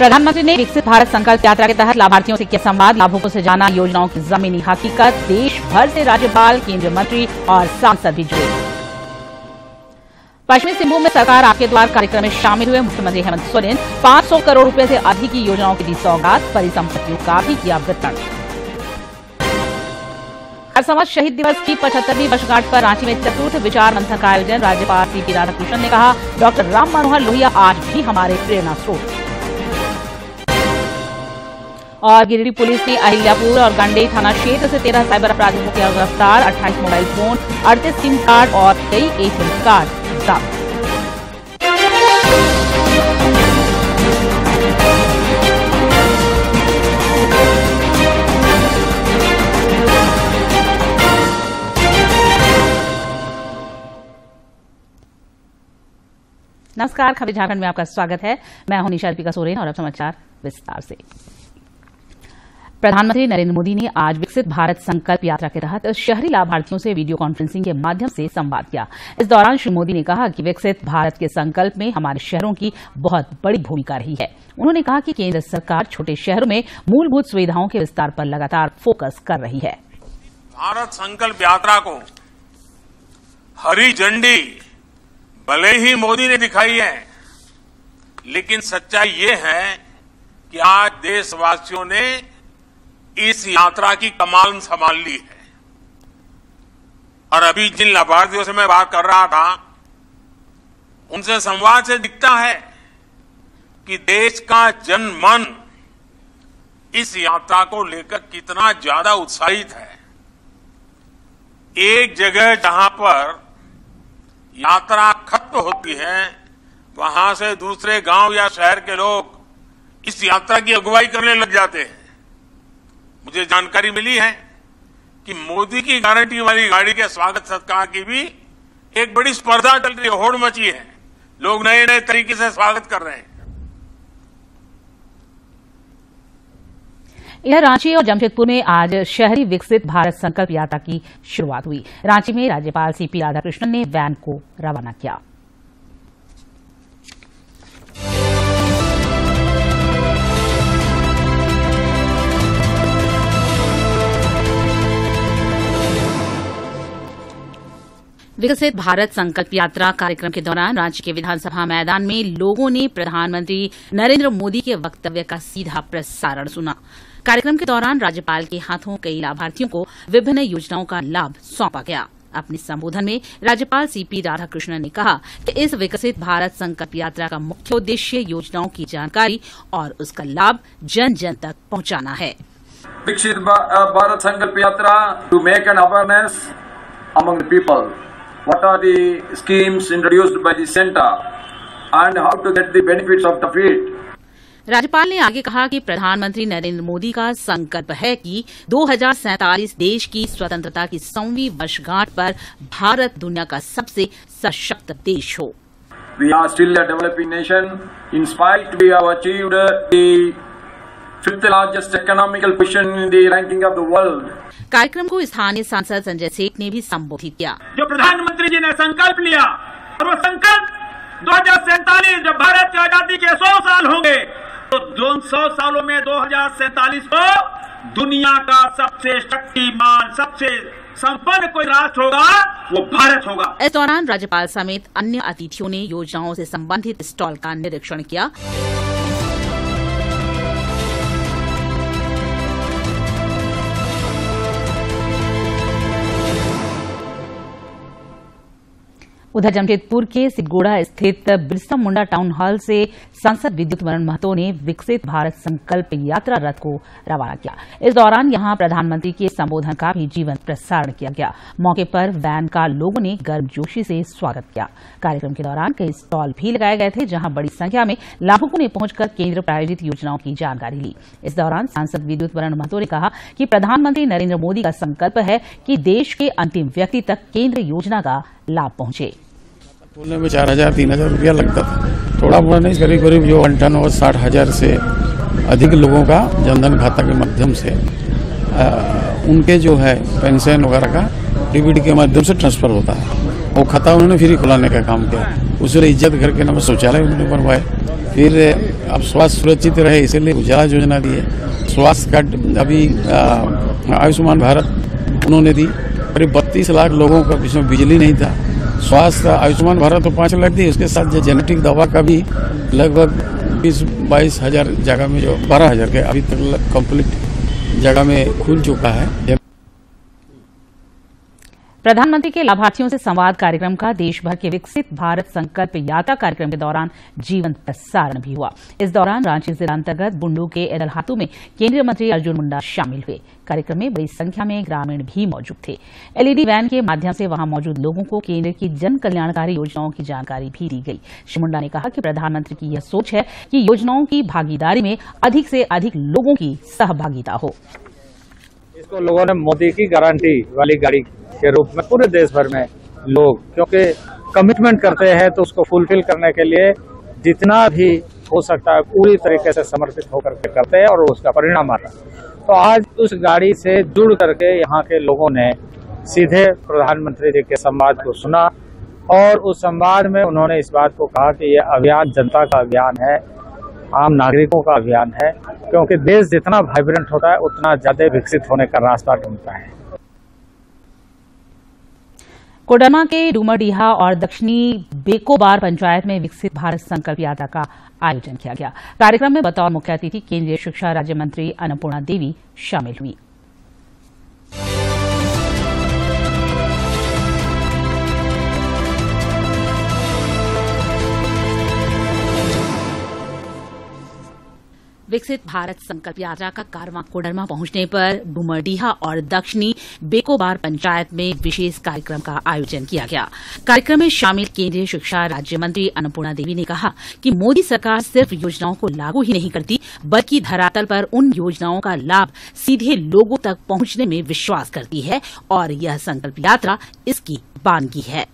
प्रधानमंत्री ने विकसित भारत संकल्प यात्रा के तहत लाभार्थियों से किया संवाद, लाभुकों से जाना योजनाओं की जमीनी हकीकत। देश भर से राज्यपाल, केंद्रीय मंत्री और सांसद भी जुड़े। पश्चिमी सिंहभूम में सरकार आपके द्वार कार्यक्रम में शामिल हुए मुख्यमंत्री हेमंत सोरेन। 500 करोड़ रुपए से अधिक की योजनाओं की दी सौगात, परिसंपत्तियों का भी किया वितरण। हर समाज शहीद दिवस की 75वीं वर्षगांठ पर रांची में चतुर्थ विचार मंथन का आयोजन। राज्यपाल सीपी राधाकृष्णन ने कहा, डॉक्टर राम मनोहर लोहिया आज भी हमारे प्रेरणा स्रोत। और गिरिडीह पुलिस ने अहिल्यापुर और गंडेई थाना क्षेत्र से 13 साइबर अपराधियों को किया गिरफ्तार। 28 मोबाइल फोन, 38 सिम कार्ड और कई एटीएम कार्ड जब्त। नमस्कार, खबर झारखंड में आपका स्वागत है। मैं हूं निशा दीपिका सोरेन और अब समाचार विस्तार से। प्रधानमंत्री नरेंद्र मोदी ने आज विकसित भारत संकल्प यात्रा के तहत शहरी लाभार्थियों से वीडियो कॉन्फ्रेंसिंग के माध्यम से संवाद किया। इस दौरान श्री मोदी ने कहा कि विकसित भारत के संकल्प में हमारे शहरों की बहुत बड़ी भूमिका रही है। उन्होंने कहा कि केंद्र सरकार छोटे शहरों में मूलभूत सुविधाओं के विस्तार पर लगातार फोकस कर रही है। भारत संकल्प यात्रा को हरी झंडी भले ही मोदी ने दिखाई है, लेकिन सच्चाई ये है कि आज देशवासियों ने इस यात्रा की कमान संभाल ली है। और अभी जिन लाभार्थियों से मैं बात कर रहा था, उनसे संवाद से दिखता है कि देश का जनमन इस यात्रा को लेकर कितना ज्यादा उत्साहित है। एक जगह जहां पर यात्रा खत्म होती है, वहां से दूसरे गांव या शहर के लोग इस यात्रा की अगुवाई करने लग जाते हैं। मुझे जानकारी मिली है कि मोदी की गारंटी वाली गाड़ी के स्वागत सत्कार की भी एक बड़ी स्पर्धा चल रही है, होड़ मची है। लोग नए नए तरीके से स्वागत कर रहे हैं। इधर रांची और जमशेदपुर में आज शहरी विकसित भारत संकल्प यात्रा की शुरुआत हुई। रांची में राज्यपाल सीपी राधाकृष्णन ने वैन को रवाना किया। विकसित भारत संकल्प यात्रा कार्यक्रम के दौरान रांची के विधानसभा मैदान में लोगों ने प्रधानमंत्री नरेंद्र मोदी के वक्तव्य का सीधा प्रसारण सुना। कार्यक्रम के दौरान राज्यपाल के हाथों कई लाभार्थियों को विभिन्न योजनाओं का लाभ सौंपा गया। अपने संबोधन में राज्यपाल सीपी राधाकृष्णन ने कहा कि इस विकसित भारत संकल्प यात्रा का मुख्य उद्देश्य योजनाओं की जानकारी और उसका लाभ जन जन तक पहुंचाना है। विकसित Bharat Sankalp Yatra to make an awareness among the people, what are the schemes introduced by the center and how to get the benefits of it. राज्यपाल ने आगे कहा कि प्रधानमंत्री नरेंद्र मोदी का संकल्प है कि 2047 देश की स्वतंत्रता की 100वीं वर्षगांठ पर भारत दुनिया का सबसे सशक्त देश हो। We are still a developing nation. In spite we have achieved the 5th largest economical position in the ranking of the world. कार्यक्रम को स्थानीय सांसद संजय सेठ ने भी संबोधित किया। जो प्रधानमंत्री जी ने संकल्प लिया और वो संकल्प 2047 जब भारत की आजादी के 100 साल होंगे, तो 100 सालों में 2047 को दुनिया का सबसे शक्तिमान, सबसे संपन्न कोई राष्ट्र होगा, वो भारत होगा। इस दौरान राज्यपाल समेत अन्य अतिथियों ने योजनाओं से संबंधित स्टॉल का निरीक्षण किया। उधर जमशेदपुर के सिगोड़ा स्थित बिरसा मुंडा टाउन हॉल से सांसद विद्युत वरण महतो ने विकसित भारत संकल्प यात्रा रथ को रवाना किया। इस दौरान यहां प्रधानमंत्री के संबोधन का भी जीवंत प्रसारण किया गया। मौके पर वैन का लोगों ने गर्मजोशी से स्वागत किया। कार्यक्रम के दौरान कई स्टॉल भी लगाए गए थे, जहां बड़ी संख्या में लाभुकों ने पहुंचकर केंद्र प्रायोजित योजनाओं की जानकारी ली। इस दौरान सांसद विद्युत वरण महतो ने कहा कि प्रधानमंत्री नरेंद्र मोदी का संकल्प है कि देश के अंतिम व्यक्ति तक केंद्र योजना का लाभ पहुंचे। खोलने में 4,000-3,000 रुपया लगता था, थोड़ा बहुत नहीं, करीब करीब जो 58,000 से अधिक लोगों का जनधन खाता के माध्यम से उनके जो है पेंशन वगैरह का डीबीटी के माध्यम से ट्रांसफर होता है। वो खाता उन्होंने फ्री खुलाने का काम किया। उसमें इज्जत करके ना शौचालय उन्होंने बनवाए, फिर अब स्वास्थ्य सुरक्षित रहे इसलिए उजाला योजना दी है। स्वास्थ्य कार्ड अभी आयुष्मान भारत उन्होंने दी, करीब 32 लाख लोगों का जिसमें बिजली नहीं था। स्वास्थ्य आयुष्मान भारत तो 5 लाख दी, उसके साथ जेनेटिक दवा का भी लगभग 20-22 हजार जगह में जो 12 हजार के अभी तक कंप्लीट जगह में खुल चुका है। प्रधानमंत्री के लाभार्थियों से संवाद कार्यक्रम का देश भर के विकसित भारत संकल्प यात्रा कार्यक्रम के दौरान जीवंत प्रसारण भी हुआ। इस दौरान रांची जिला अंतर्गत बुंडू के एदलहातू में केंद्रीय मंत्री अर्जुन मुंडा शामिल हुए। कार्यक्रम में बड़ी संख्या में ग्रामीण भी मौजूद थे। एलईडी वैन के माध्यम से वहां मौजूद लोगों को केंद्र की जन कल्याणकारी योजनाओं की जानकारी भी दी गई। श्री मुंडा ने कहा कि प्रधानमंत्री की यह सोच है कि योजनाओं की भागीदारी में अधिक से अधिक लोगों की सहभागिता हो। इसको लोगों ने मोदी की गारंटी वाली गाड़ी के रूप में पूरे देश भर में लोग, क्योंकि कमिटमेंट करते हैं तो उसको फुलफिल करने के लिए जितना भी हो सकता है पूरी तरीके से समर्पित होकर के करते हैं और उसका परिणाम आ रहा है। तो आज उस गाड़ी से जुड़ करके यहाँ के लोगों ने सीधे प्रधानमंत्री जी के संवाद को सुना और उस संवाद में उन्होंने इस बात को कहा कि ये अभियान जनता का अभियान है, आम नागरिकों का अभियान है, क्योंकि देश जितना वाइब्रेंट होता है उतना ज्यादा विकसित होने का रास्ता ढूंढता है। कोडरमा के डूमरडीहा और दक्षिणी बेकोबार पंचायत में विकसित भारत संकल्प यात्रा का आयोजन किया गया। कार्यक्रम में बतौर मुख्य अतिथि केंद्रीय शिक्षा राज्य मंत्री अन्नपूर्णा देवी शामिल हुई। विकसित भारत संकल्प यात्रा का कारवां कोडरमा पहुंचने पर डूमरडीहा और दक्षिणी बेकोबार पंचायत में विशेष कार्यक्रम का आयोजन किया गया। कार्यक्रम में शामिल केंद्रीय शिक्षा राज्य मंत्री अन्नपूर्णा देवी ने कहा कि मोदी सरकार सिर्फ योजनाओं को लागू ही नहीं करती, बल्कि धरातल पर उन योजनाओं का लाभ सीधे लोगों तक पहुंचने में विश्वास करती है और यह संकल्प यात्रा इसकी बानगी है।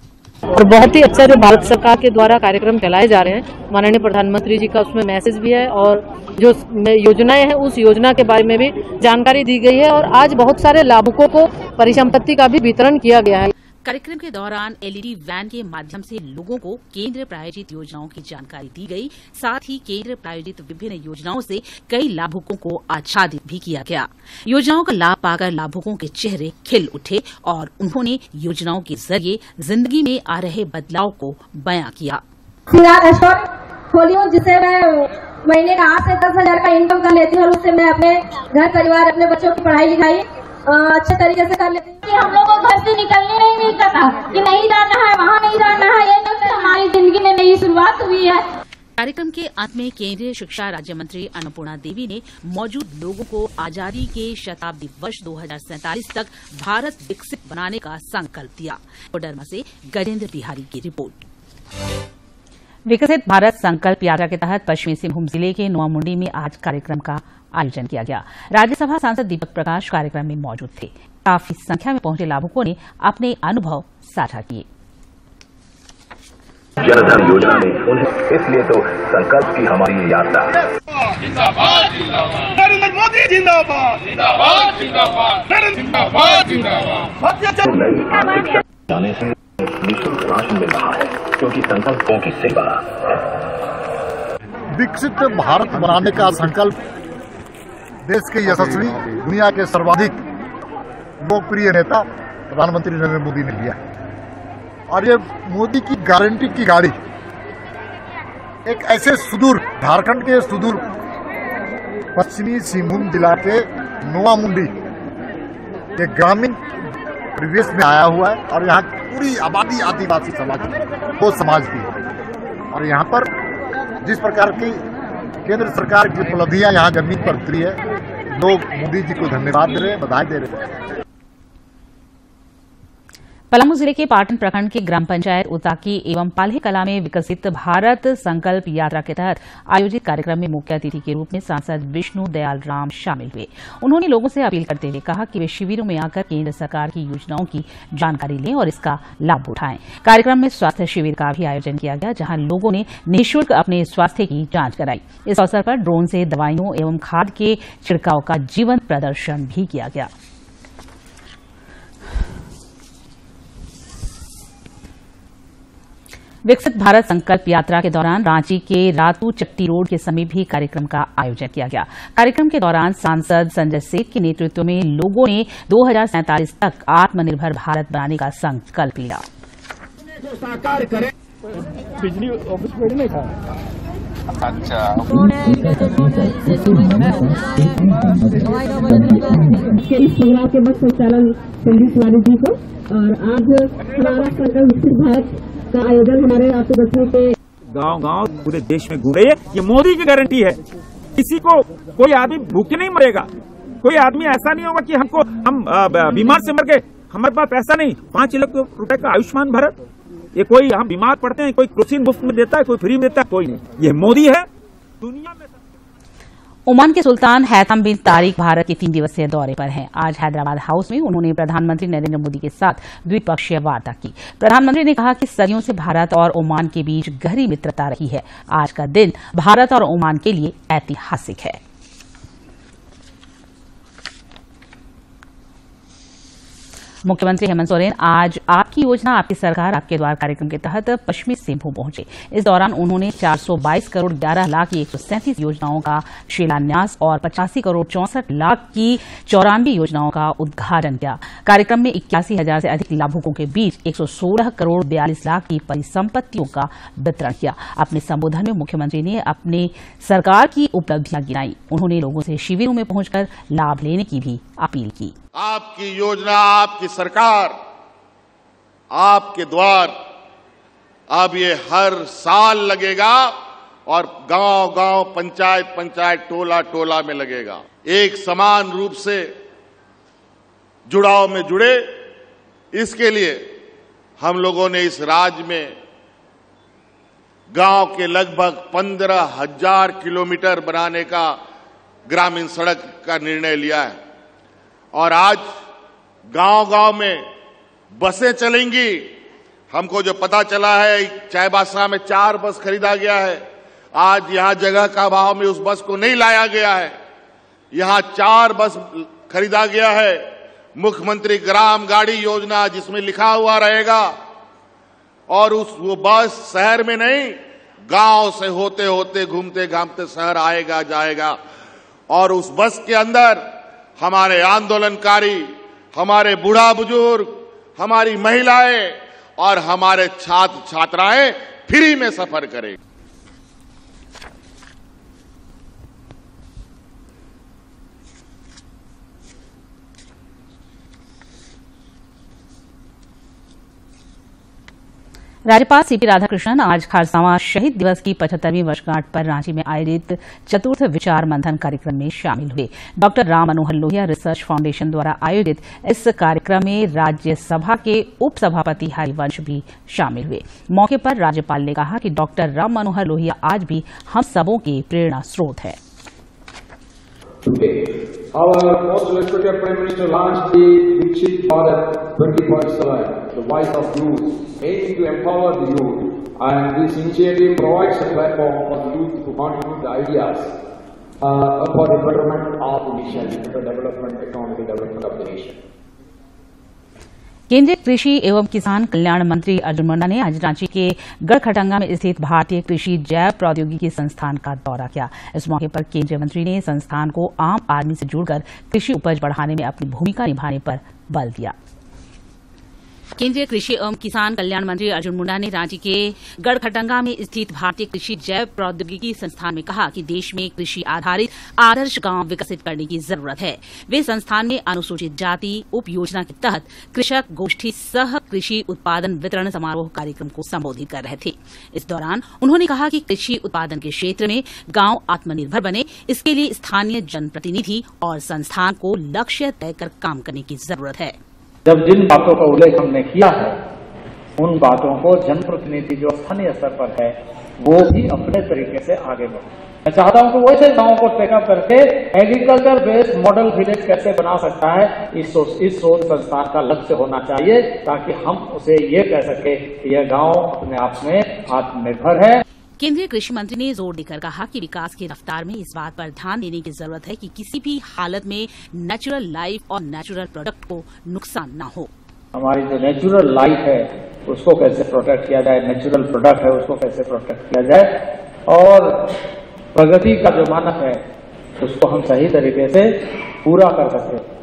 और बहुत ही अच्छा जो भारत सरकार के द्वारा कार्यक्रम चलाए जा रहे हैं, माननीय प्रधानमंत्री जी का उसमें मैसेज भी है और जो योजनाएं हैं उस योजना के बारे में भी जानकारी दी गई है और आज बहुत सारे लाभुकों को परिसंपत्ति का भी वितरण किया गया है। कार्यक्रम के दौरान एलईडी वैन के माध्यम से लोगों को केंद्र प्रायोजित योजनाओं की जानकारी दी गई। साथ ही केंद्र प्रायोजित विभिन्न योजनाओं से कई लाभुकों को आच्छादित भी किया गया। योजनाओं का लाभ पाकर लाभुकों के चेहरे खिल उठे और उन्होंने योजनाओं के जरिए जिंदगी में आ रहे बदलाव को बयां किया। श्रृंगार स्टोर खोली हूँ जिससे मैं महीने का 8 से 10 हजार का इनकम कर लेती हूँ और उससे मैं अपने घर परिवार अपने बच्चों की पढ़ाई लिखाई अच्छे तरीके से कर लेती हूँ। हम लोग को घर से निकलने नहीं मिलता था कि नहीं जाना है, वहाँ नहीं जाना है, ये नहीं, हमारी जिंदगी में नई शुरुआत हुई है। कार्यक्रम के अंत में केंद्रीय शिक्षा राज्य मंत्री अन्नपूर्णा देवी ने मौजूद लोगों को आजादी के शताब्दी वर्ष 2047 तक भारत विकसित बनाने का संकल्प दिया। कोडरमा से गजेंद्र बिहारी की रिपोर्ट। विकसित भारत संकल्प यात्रा के तहत पश्चिमी सिंहभूम जिले के नोआमुंडी में आज कार्यक्रम का आयोजन किया गया। राज्यसभा सांसद दीपक प्रकाश कार्यक्रम में मौजूद थे। काफी संख्या में पहुंचे लाभुकों ने अपने अनुभव साझा किए। जनधन योजना ने उन्हें, इसलिए तो संकल्प की हमारी यात्रा। जिंदाबाद जिंदाबाद नरेंद्र मोदी जिंदाबाद जिंदाबाद जिंदाबाद नरेंद्र जिंदाबाद जिंदाबाद। नई आर्थिक जाने से निःशुल्क राशन मिल रहा है क्योंकि संकल्पों की सेवा। विकसित भारत बनाने का संकल्प देश के यशस्वी दुनिया के सर्वाधिक लोकप्रिय नेता प्रधानमंत्री नरेंद्र मोदी ने लिया और ये मोदी की गारंटी की गाड़ी एक ऐसे सुदूर झारखंड के सुदूर पश्चिमी सिंहभूम जिला के नोआमुंडी एक ग्रामीण परिवेश में आया हुआ है और यहाँ पूरी आबादी आदिवासी समाज वो समाज की है और यहाँ पर जिस प्रकार की केंद्र सरकार की उपलब्धियां यहाँ जमीन पर उतरी है, लोग मोदी जी को धन्यवाद दे रहे हैं, बधाई दे रहे हैं। पलामू जिले के पाटन प्रखंड के ग्राम पंचायत उताकी एवं पाल्हे कला में विकसित भारत संकल्प यात्रा के तहत आयोजित कार्यक्रम में मुख्य अतिथि के रूप में सांसद विष्णु दयाल राम शामिल हुए। उन्होंने लोगों से अपील करते हुए कहा कि वे शिविरों में आकर केंद्र सरकार की योजनाओं की जानकारी लें और इसका लाभ उठाएं। कार्यक्रम में स्वास्थ्य शिविर का भी आयोजन किया गया, जहां लोगों ने निःशुल्क अपने स्वास्थ्य की जांच कराई। इस अवसर पर ड्रोन से दवाइयों एवं खाद के छिड़काव का जीवंत प्रदर्शन भी किया गया। विकसित भारत संकल्प यात्रा के दौरान रांची के रातू चट्टी रोड के समीप भी कार्यक्रम का आयोजन किया गया। कार्यक्रम के दौरान सांसद संजय सेठ के नेतृत्व में लोगों ने 2047 तक आत्मनिर्भर भारत बनाने का संकल्प लिया। साकार करें बिजली ऑफिस में नहीं था। अच्छा इस प्रोग्राम के बस संचालन संदीप तिवारी जी को, और आज हमारा संकल्प विकसित भारत का आयोजन हमारे रातू बस्ती पे गांव-गांव पूरे देश में घूम रही है। ये मोदी की गारंटी है। किसी को कोई आदमी भूखे नहीं मरेगा। कोई आदमी ऐसा नहीं होगा कि हम बीमार से मर गए, हमारे पास पैसा नहीं। 5 लाख रुपए का आयुष्मान भारत, ये कोई हम बीमार पड़ते हैं, कोई क्रोसिन मुफ्त में देता है, कोई फ्री में देता है, कोई नहीं। ये मोदी है। दुनिया में ओमान के सुल्तान हैथम बिन तारिक भारत के 3 दिवसीय दौरे पर हैं। आज हैदराबाद हाउस में उन्होंने प्रधानमंत्री नरेंद्र मोदी के साथ द्विपक्षीय वार्ता की। प्रधानमंत्री ने कहा कि सदियों से भारत और ओमान के बीच गहरी मित्रता रही है। आज का दिन भारत और ओमान के लिए ऐतिहासिक है। मुख्यमंत्री हेमंत सोरेन आज आपकी योजना आपकी सरकार आपके द्वार कार्यक्रम के तहत पश्चिमी सिंहभूम पहुंचे। इस दौरान उन्होंने 422 करोड़ 11 लाख की 137 योजनाओं का शिलान्यास और 85 करोड़ 64 लाख की 94 योजनाओं का उद्घाटन किया। कार्यक्रम में 81,000 से अधिक लाभुकों के बीच 116 करोड़ 42 लाख की परिसंपत्तियों का वितरण किया। अपने संबोधन में मुख्यमंत्री ने अपनी सरकार की उपलब्धियां गिनाई। उन्होंने लोगों से शिविरों में पहुंचकर लाभ लेने की भी अपील की। आपकी योजना, आपकी सरकार, आपके द्वार, अब ये हर साल लगेगा और गांव-गांव, पंचायत-पंचायत, टोला-टोला में लगेगा। एक समान रूप से जुड़ाव में जुड़े, इसके लिए हम लोगों ने इस राज्य में गांव के लगभग 15,000 किलोमीटर बनाने का ग्रामीण सड़क का निर्णय लिया है। और आज गांव-गांव में बसें चलेंगी। हमको जो पता चला है, चाईबासा में 4 बस खरीदा गया है। आज यहां जगह का अभाव में उस बस को नहीं लाया गया है। यहां 4 बस खरीदा गया है। मुख्यमंत्री ग्राम गाड़ी योजना, जिसमें लिखा हुआ रहेगा, और वो बस शहर में नहीं, गांव से होते होते घूमते घामते शहर आएगा जाएगा। और उस बस के अंदर हमारे आंदोलनकारी, हमारे बूढ़ा बुजुर्ग, हमारी महिलाएं और हमारे छात्र छात्राएं फ्री में सफर करेंगे। राज्यपाल सीपी राधाकृष्णन आज खारसावां शहीद दिवस की 75वीं वर्षगांठ पर रांची में आयोजित चतुर्थ विचार मंथन कार्यक्रम में शामिल हुए। Doctor Ram Manohar Lohia research foundation द्वारा आयोजित इस कार्यक्रम में राज्यसभा के उपसभापति हरिवंश भी शामिल हुए। मौके पर राज्यपाल ने कहा कि डॉक्टर राम मनोहर लोहिया आज भी हम सबों के प्रेरणा स्रोत है। Our most respected Prime Minister launched the Viksit Bharat 2047, the voice of youth, aiming to empower the youth. And this initiative provides a platform for the youth to contribute the ideas for the betterment of the nation, the development, economic development of the nation. केंद्रीय कृषि एवं किसान कल्याण मंत्री अर्जुन मुंडा ने आज रांची के गढ़खटंगा में स्थित भारतीय कृषि जैव प्रौद्योगिकी संस्थान का दौरा किया। इस मौके पर केंद्रीय मंत्री ने संस्थान को आम आदमी से जुड़कर कृषि उपज बढ़ाने में अपनी भूमिका निभाने पर बल दिया। केंद्रीय कृषि एवं किसान कल्याण मंत्री अर्जुन मुंडा ने रांची के गढ़खटंगा में स्थित भारतीय कृषि जैव प्रौद्योगिकी संस्थान में कहा कि देश में कृषि आधारित आदर्श गांव विकसित करने की जरूरत है। वे संस्थान में अनुसूचित जाति उप योजना के तहत कृषक गोष्ठी सह कृषि उत्पादन वितरण समारोह कार्यक्रम को संबोधित कर रहे थे। इस दौरान उन्होंने कहा कि कृषि उत्पादन के क्षेत्र में गांव आत्मनिर्भर बने, इसके लिए स्थानीय जनप्रतिनिधि और संस्थान को लक्ष्य तय कर काम करने की जरूरत है। जब जिन बातों का उल्लेख हमने किया है, उन बातों को जनप्रतिनिधि जो स्थानीय स्तर पर है वो भी अपने तरीके से आगे बढ़े। मैं चाहता हूं कि वैसे गांवों को टेकअप करके एग्रीकल्चर बेस्ड मॉडल विलेज कैसे बना सकता है, इस शोध संस्थान का लक्ष्य होना चाहिए, ताकि हम उसे ये कह सके कि यह गांव अपने आप में आत्मनिर्भर है। केंद्रीय कृषि मंत्री ने जोर देकर कहा कि विकास की रफ्तार में इस बात पर ध्यान देने की जरूरत है कि किसी भी हालत में नेचुरल लाइफ और नेचुरल प्रोडक्ट को नुकसान न हो। हमारी जो नेचुरल लाइफ है उसको कैसे प्रोटेक्ट किया जाए, नेचुरल प्रोडक्ट है उसको कैसे प्रोटेक्ट किया जाए और प्रगति का जो मानक है उसको हम सही तरीके से पूरा कर सकें।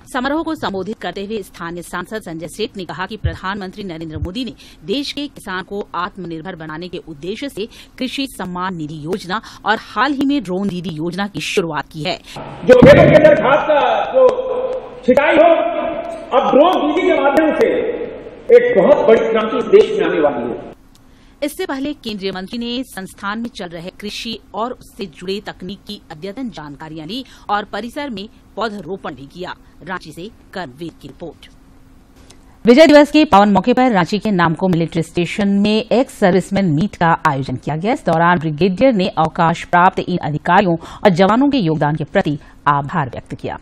समारोह को संबोधित करते हुए स्थानीय सांसद संजय सेठ ने कहा कि प्रधानमंत्री नरेंद्र मोदी ने देश के किसान को आत्मनिर्भर बनाने के उद्देश्य से कृषि सम्मान निधि योजना और हाल ही में ड्रोन दीदी योजना की शुरुआत की है। जो खेतों के अंदर घास का जो छिटाई हो, अब ड्रोन दीदी के माध्यम से एक बहुत बड़ी क्रांति देश में आने वाली है। इससे पहले केंद्रीय मंत्री ने संस्थान में चल रहे कृषि और उससे जुड़े तकनीक की अद्यतन जानकारियां ली और परिसर में पौधरोपण भी किया। रांची से कर्णवीर की रिपोर्ट। विजय दिवस के पावन मौके पर रांची के नामको मिलिट्री स्टेशन में एक्स सर्विसमैन मीट का आयोजन किया गया। इस दौरान ब्रिगेडियर ने अवकाश प्राप्त इन अधिकारियों और जवानों के योगदान के प्रति आभार व्यक्त किया।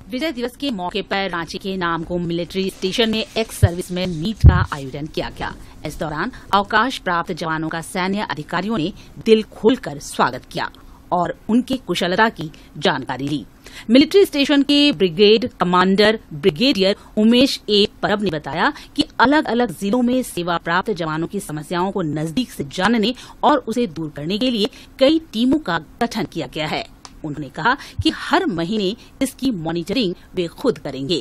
विजय दिवस के मौके पर रांची के नामको मिलिट्री स्टेशन में एक्स सर्विसमैन मीट का आयोजन किया गया। इस दौरान अवकाश प्राप्त जवानों का सैन्य अधिकारियों ने दिल खोलकर स्वागत किया और उनकी कुशलता की जानकारी ली। मिलिट्री स्टेशन के ब्रिगेड कमांडर ब्रिगेडियर उमेश ए परब ने बताया कि अलग अलग जिलों में सेवा प्राप्त जवानों की समस्याओं को नजदीक से जानने और उसे दूर करने के लिए कई टीमों का गठन किया गया है। उन्होंने कहा कि हर महीने इसकी मॉनिटरिंग वे खुद करेंगे।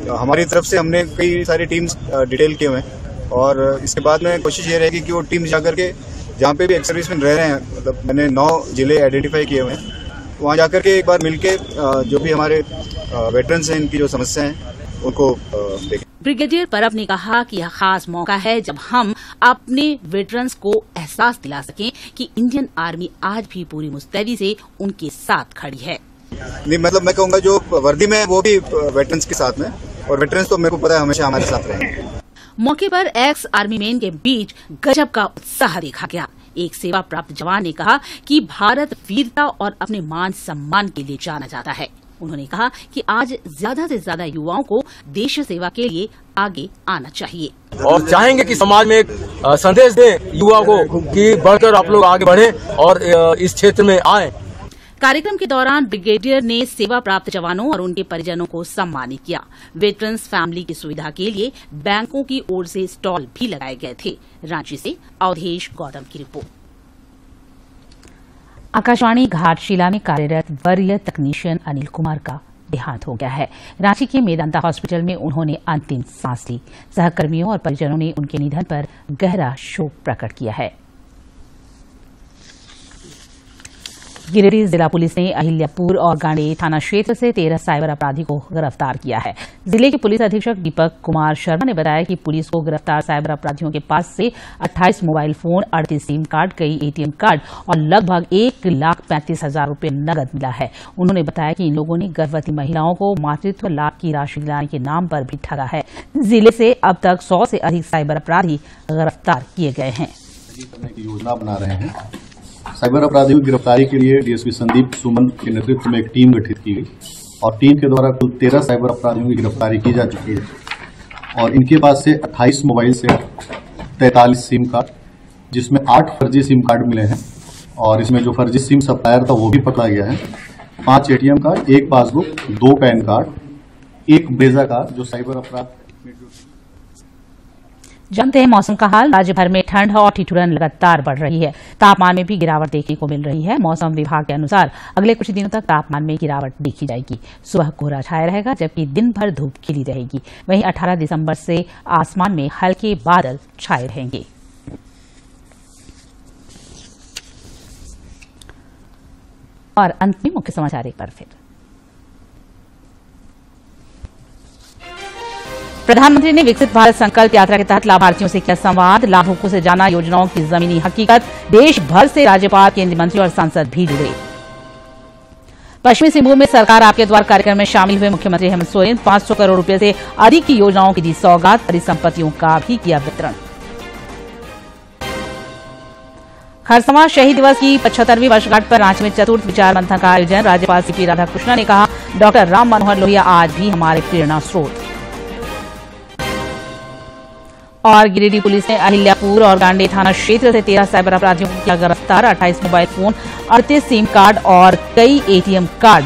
हमारी तरफ से हमने कई सारी टीम्स डिटेल किए हुए हैं और इसके बाद में कोशिश ये रहेगी कि वो टीम जाकर के जहाँ पे भी एक्स सर्विसमैन रह रहे हैं, मतलब मैंने 9 जिले आइडेंटिफाई किए हुए हैं, वहाँ जाकर के एक बार मिलके जो भी हमारे वेटरन्स हैं इनकी जो समस्या है उनको देखें। ब्रिगेडियर परब ने कहा कि यह खास मौका है जब हम अपने वेटरन्स को एहसास दिला सकें कि इंडियन आर्मी आज भी पूरी मुस्तैदी से उनके साथ खड़ी है। नहीं, मतलब मैं कहूँगा जो वर्दी में वो भी वेटरन्स के साथ में, और वेटरन्स तो मेरे को पता है हमेशा हमारे साथ रहेंगे। मौके पर एक्स आर्मी मैन के बीच गजब का उत्साह देखा गया। एक सेवा प्राप्त जवान ने कहा कि भारत वीरता और अपने मान सम्मान के लिए जाना जाता है। उन्होंने कहा कि आज ज्यादा से ज्यादा युवाओं को देश सेवा के लिए आगे आना चाहिए और चाहेंगे कि समाज में एक संदेश दें युवा को कि बढ़कर आप लोग आगे बढ़ें और इस क्षेत्र में आए। कार्यक्रम के दौरान ब्रिगेडियर ने सेवा प्राप्त जवानों और उनके परिजनों को सम्मानित किया। वेटरन्स फैमिली की सुविधा के लिए बैंकों की ओर से स्टॉल भी लगाए गए थे। रांची से अवधेश गौतम की रिपोर्ट। आकाशवाणी घाटशिला में कार्यरत वरीय तकनीशियन अनिल कुमार का देहांत हो गया है। रांची के मेदांता हॉस्पिटल में उन्होंने अंतिम सांस ली। सहकर्मियों और परिजनों ने उनके निधन पर गहरा शोक प्रकट किया है। गिरिडीह जिला पुलिस ने अहिल्यापुर और गांडे थाना क्षेत्र से 13 साइबर अपराधी को गिरफ्तार किया है। जिले के पुलिस अधीक्षक दीपक कुमार शर्मा ने बताया कि पुलिस को गिरफ्तार साइबर अपराधियों के पास से 28 मोबाइल फोन, 38 सिम कार्ड, कई एटीएम कार्ड और लगभग 1,35,000 रुपए नगद मिला है। उन्होंने बताया कि इन लोगों ने गर्भवती महिलाओं को मातृत्व लाभ की राशि दिलाने के नाम पर भी ठगा है। जिले से अब तक 100 से अधिक साइबर अपराधी गिरफ्तार किए गए हैं। योजना बना रहे हैं। साइबर अपराधियों की गिरफ्तारी के लिए डीएसपी संदीप सुमन के नेतृत्व में एक टीम गठित की गई और टीम के द्वारा कुल 13 साइबर अपराधियों की गिरफ्तारी की जा चुकी है और इनके पास से 28 मोबाइल से 43 सिम कार्ड, जिसमें 8 फर्जी सिम कार्ड मिले हैं और इसमें जो फर्जी सिम सप्लायर था वो भी पकड़ा गया है। 5 ATM card, 1 passbook, 2 pan card, 1 Brezza card जो साइबर अपराध। जानते हैं मौसम का हाल। राज्य भर में ठंड और ठिठुरन लगातार बढ़ रही है। तापमान में भी गिरावट देखने को मिल रही है। मौसम विभाग के अनुसार अगले कुछ दिनों तक तापमान में गिरावट देखी जाएगी। सुबह कोहरा छाया रहेगा जबकि दिन भर धूप खिली रहेगी। वहीं 18 दिसंबर से आसमान में हल्के बादल छाए रहेंगे। और अंत में मुख्य समाचार एक बार फिर। प्रधानमंत्री ने विकसित भारत संकल्प यात्रा के तहत लाभार्थियों से किया संवाद। लाभुकों से जाना योजनाओं की जमीनी हकीकत। देश भर से राज्यपाल, केंद्रीय मंत्री और सांसद भी जुड़े। पश्चिमी सिंहभूम में सरकार आपके द्वार कार्यक्रम में शामिल हुए मुख्यमंत्री हेमंत सोरेन। 500 करोड़ रुपए से अधिक की योजनाओं की दी सौगात। परिसंपत्तियों का भी किया वितरण। खरसवां शहीद दिवस की 75वीं वर्षगांठ पर रांची में चतुर्थ विचार मंथन का आयोजन। राज्यपाल सीपी राधाकृष्णन ने कहा, डॉक्टर राम मनोहर लोहिया आज भी हमारे प्रेरणा स्रोत। और गिरिडीह पुलिस ने अहिल्यापुर और गांडे थाना क्षेत्र से 13 साइबर अपराधियों को किया गिरफ्तार। 28 मोबाइल फोन, 38 सिम कार्ड और कई एटीएम कार्ड